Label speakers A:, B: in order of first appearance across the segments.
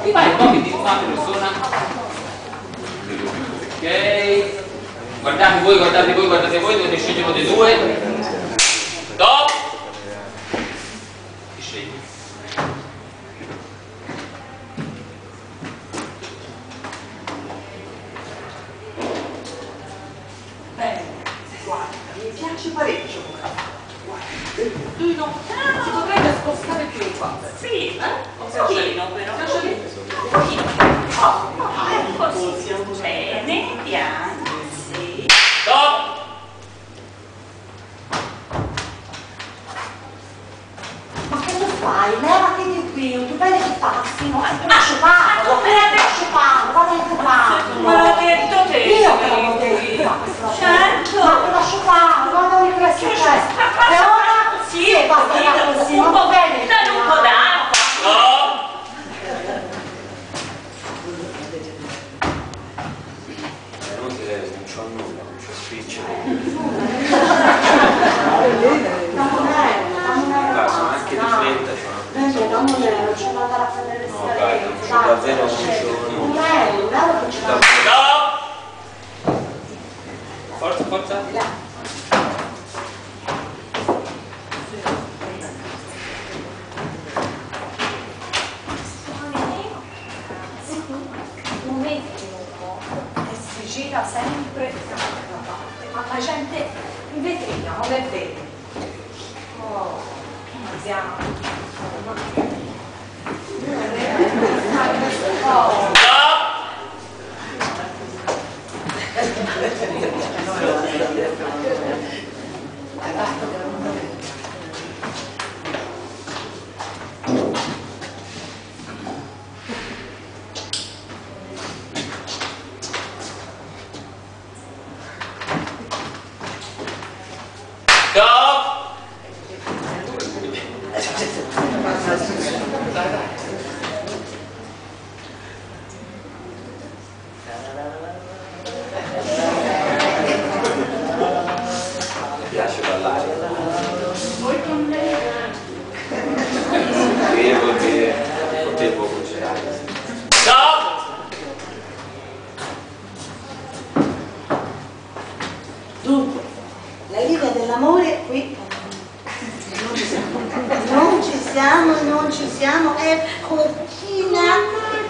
A: Ti pare un po' che di un'altra persona? Ok. Guardate voi, dovete scegliere uno dei due. Stop! Chi scegli?
B: Bene, guarda, mi piace parecchio. Lui non si potrebbe spostare più in qua.
C: Sì, un pochino però. Un pochino. Così. Bene, piano. Sì.
A: Stop!
D: Ma che lo fai? Levati di qui, non ti vedi che passi, no? Ti lascio fare, guarda che parlo.
C: Ma l'ho detto te.
D: Io che l'avevo detto.
C: Certo.
D: Ma ti lascio fare, guarda che è successo. E ora sì, e basta così, non va bene.
C: Dai un po' d'acqua.
A: No!
E: Non c'ho nulla, non c'ho spicciolo. Sono anche di fretta,
D: c'è da andare a prendere le
E: no, dai, non c'ho davvero un giorno.
A: No! Forza, forza.
D: Si gira sempre dall'altra parte, ma la gente in vetrina non è vero. Oh, andiamo. Oh.
E: Mi piace ballare. Credo che potevo congelare.
D: Dunque, la linea dell'amore qui non ci siamo, è cortina,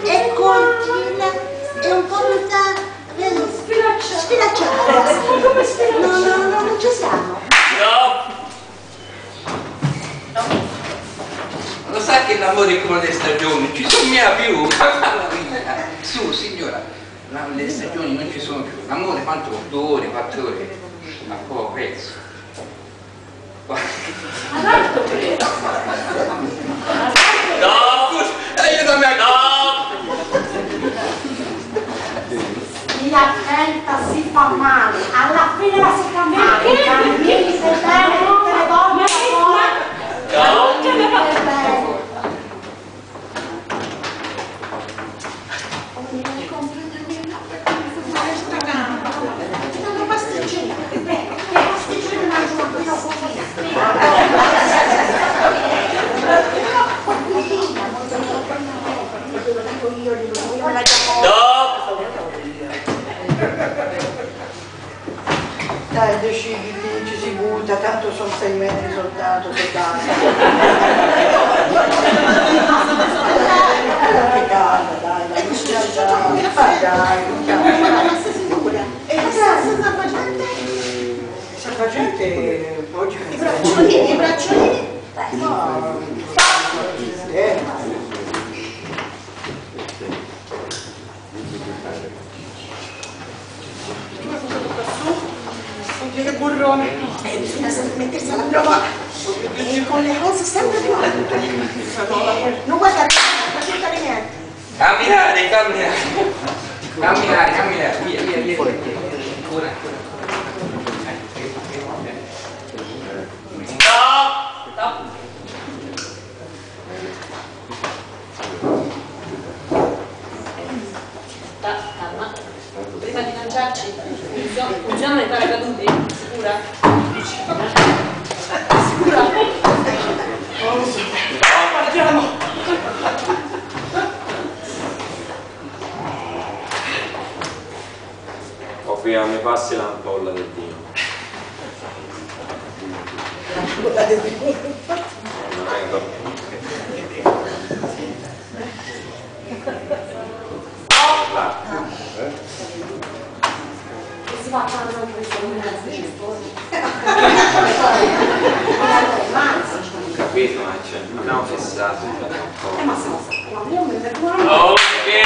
D: è un po' tutta sfilacciata. No, non ci siamo.
F: Lo sa che l'amore è come le stagioni, ci sono mia più. Su signora, le stagioni non ci sono più. L'amore quanto? 2 ore, 4 ore, a poco prezzo. Aiutami a
D: Stia attenta, si fa male, alla fine la si fa male, cammini se bene tutte le donne
B: Dai, decidi, ci si butta, tanto sono 6 metri soltanto, che calma. Che calma, dai, Salvagente, oggi
D: i bracciolini.
B: Che burrone!
D: Bisogna sempre mettersi alla prova e con le cose sempre più alte. Non guardare niente.
F: camminare, via. Ancora.
A: Stop!
C: Calma. Prima di lanciarci, funzionano i paracaduti? Sicura? Sicura?
B: Partiamo!
E: Sofia, mi passi l'ampolla del vino. Non vengo.
D: Si fa fare un po'
E: Capito, ma abbiamo fissato.
D: ma se no, io mi perdono.
A: Ok.